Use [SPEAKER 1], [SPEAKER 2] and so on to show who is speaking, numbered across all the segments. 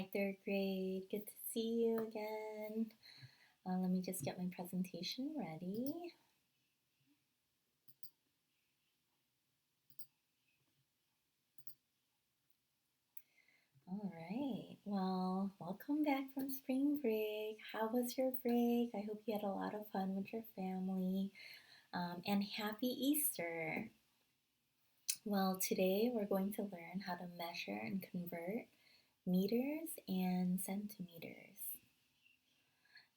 [SPEAKER 1] Hi, third grade. Good to see you again. Let me just get my presentation ready. All right. Well, welcome back from spring break. How was your break? I hope you had a lot of fun with your family. And happy Easter. Well, today we're going to learn how to measure and convert meters and centimeters.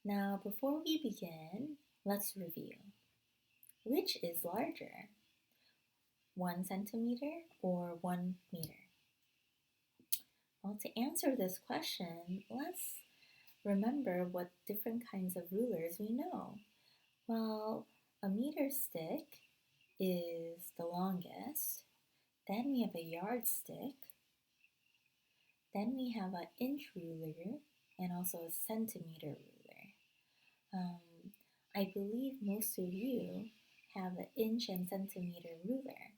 [SPEAKER 1] Now, before we begin, let's review. Which is larger? 1 centimeter or 1 meter? Well, to answer this question, let's remember what different kinds of rulers we know. Well, a meter stick is the longest. Then we have a yardstick. Then we have an inch ruler and also a centimeter ruler. I believe most of you have an inch and centimeter ruler.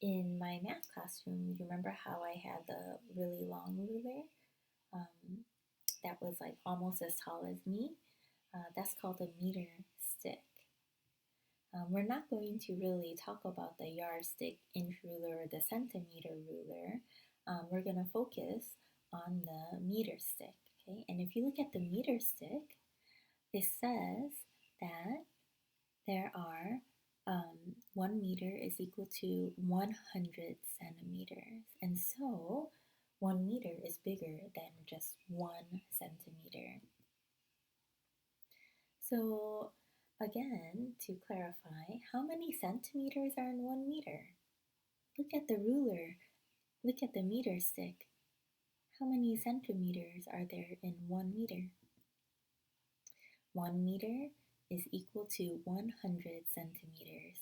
[SPEAKER 1] In my math classroom, you remember how I had the really long ruler that was like almost as tall as me? That's called a meter stick. We're not going to really talk about the yardstick, inch ruler, or the centimeter ruler. We're going to focus on the meter stick. Okay, and if you look at the meter stick, it says that there are 1 meter is equal to 100 centimeters. And so 1 meter is bigger than just 1 centimeter. So again, to clarify, how many centimeters are in 1 meter? Look at the ruler. Look at the meter stick. How many centimeters are there in 1 meter? 1 meter is equal to 100 centimeters.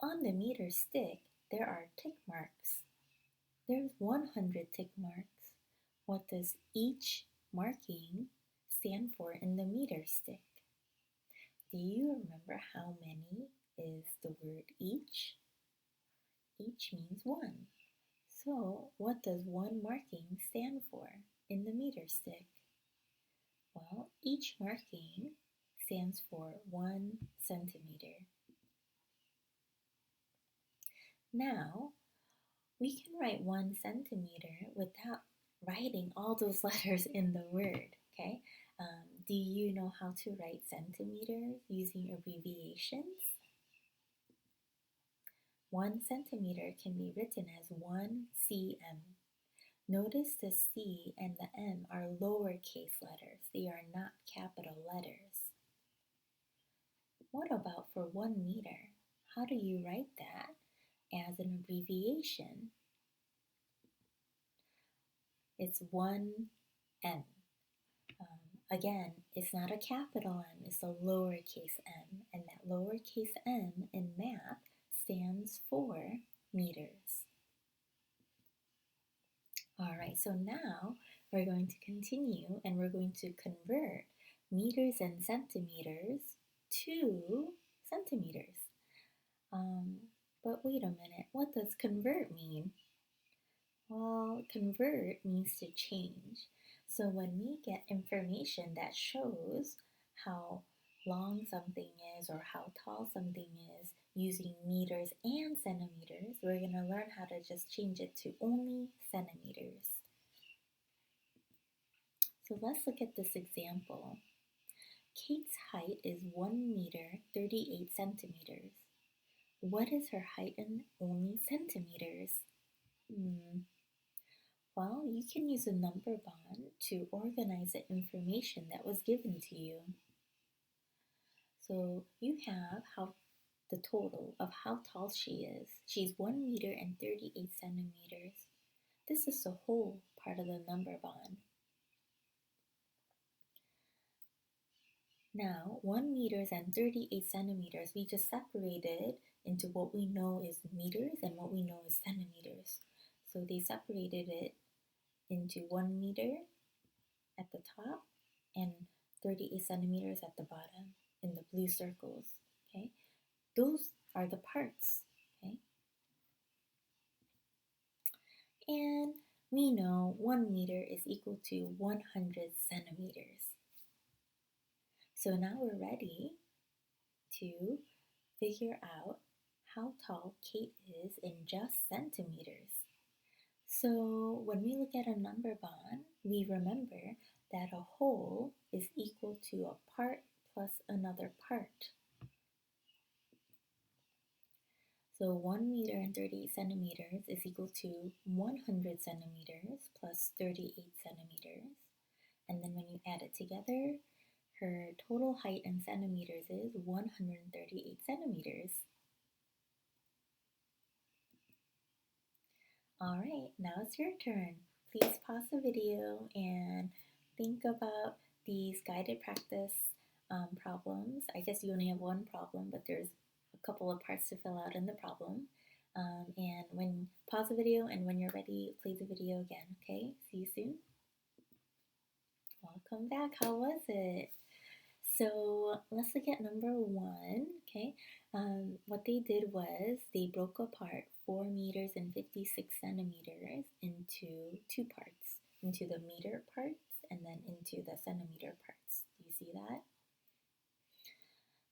[SPEAKER 1] On the meter stick, there are tick marks. There's 100 tick marks. What does each marking stand for in the meter stick? Do you remember how many is the word each? Each means one. So what does one marking stand for in the meter stick? Well, each marking stands for 1 centimeter. Now, we can write 1 centimeter without writing all those letters in the word, okay? Do you know how to write centimeters using abbreviations? 1 centimeter can be written as 1 cm. Notice the C and the M are lowercase letters. They are not capital letters. What about for 1 meter? How do you write that as an abbreviation? It's 1M. Again, it's not a capital M, it's a lowercase m, and that lowercase m in math stands for meters. All right, so now we're going to continue and we're going to convert meters and centimeters to centimeters. But wait a minute, what does convert mean? Well, convert means to change. So when we get information that shows how long something is or how tall something is using meters and centimeters, we're going to learn how to just change it to only centimeters. So let's look at this example. Kate's height is 1 meter, 38 centimeters. What is her height in only centimeters? Well, you can use a number bond to organize the information that was given to you. So you have the total of how tall she is. She's 1 meter and 38 centimeters. This is the whole part of the number bond. Now, 1 meter and 38 centimeters, we just separated into what we know is meters and what we know is centimeters. So they separated it into 1 meter at the top and 38 centimeters at the bottom in the blue circles, okay? Those are the parts, okay? And we know 1 meter is equal to 100 centimeters. So now we're ready to figure out how tall Kate is in just centimeters. So when we look at a number bond, we remember that a whole is equal to a part plus another part. So 1 meter and 38 centimeters is equal to 100 centimeters plus 38 centimeters. And then when you add it together, her total height in centimeters is 138 centimeters. All right, now it's your turn. Please pause the video and think about these guided practice problems. I guess you only have one problem, but there's a couple of parts to fill out in the problem. And when pause the video, and when you're ready, play the video again. Okay, see you soon. Welcome back. How was it? So let's look at number 1. Okay, what they did was they broke apart 4 meters and 56 centimeters into 2 parts, into the meter parts and then into the centimeter parts. Do you see that?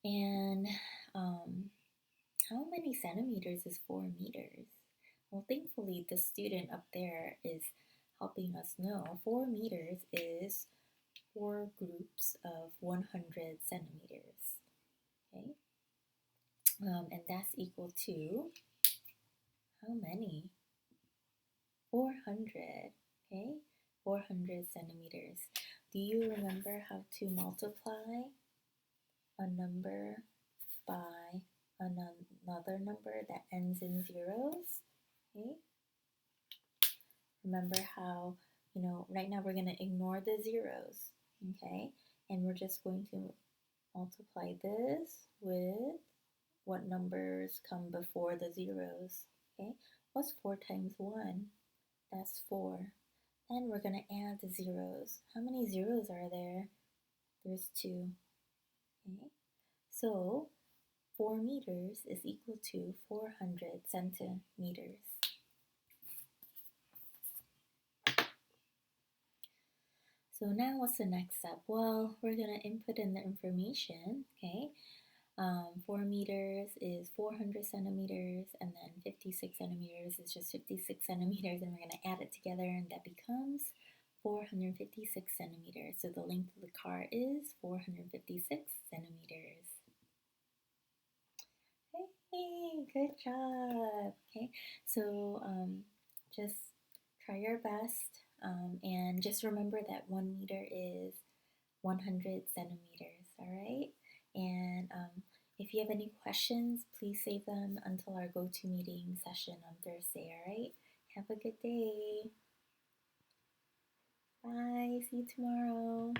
[SPEAKER 1] And how many centimeters is 4 meters? Well, thankfully, the student up there is helping us know 4 meters is 4 groups of 100 centimeters. Okay, and that's equal to how many? 400. Okay, 400 centimeters. Do you remember how to multiply a number by another number that ends in zeros? Okay, remember how, right now we're going to ignore the zeros, okay? And we're just going to multiply this with what numbers come before the zeros, okay? What's 4 times 1? That's 4. Then we're going to add the zeros. How many zeros are there? There's 2, okay? So 4 meters is equal to 400 centimeters. So now what's the next step? Well, we're going to input in the information, okay? 4 meters is 400 centimeters, and then 56 centimeters is just 56 centimeters, and we're going to add it together, and that becomes 456 centimeters. So the length of the car is 456 centimeters. Hey, good job. Okay, so just try your best, and just remember that 1 meter is 100 centimeters, all right? And if you have any questions, please save them until our GoToMeeting session on Thursday, all right? Have a good day. Bye, see you tomorrow.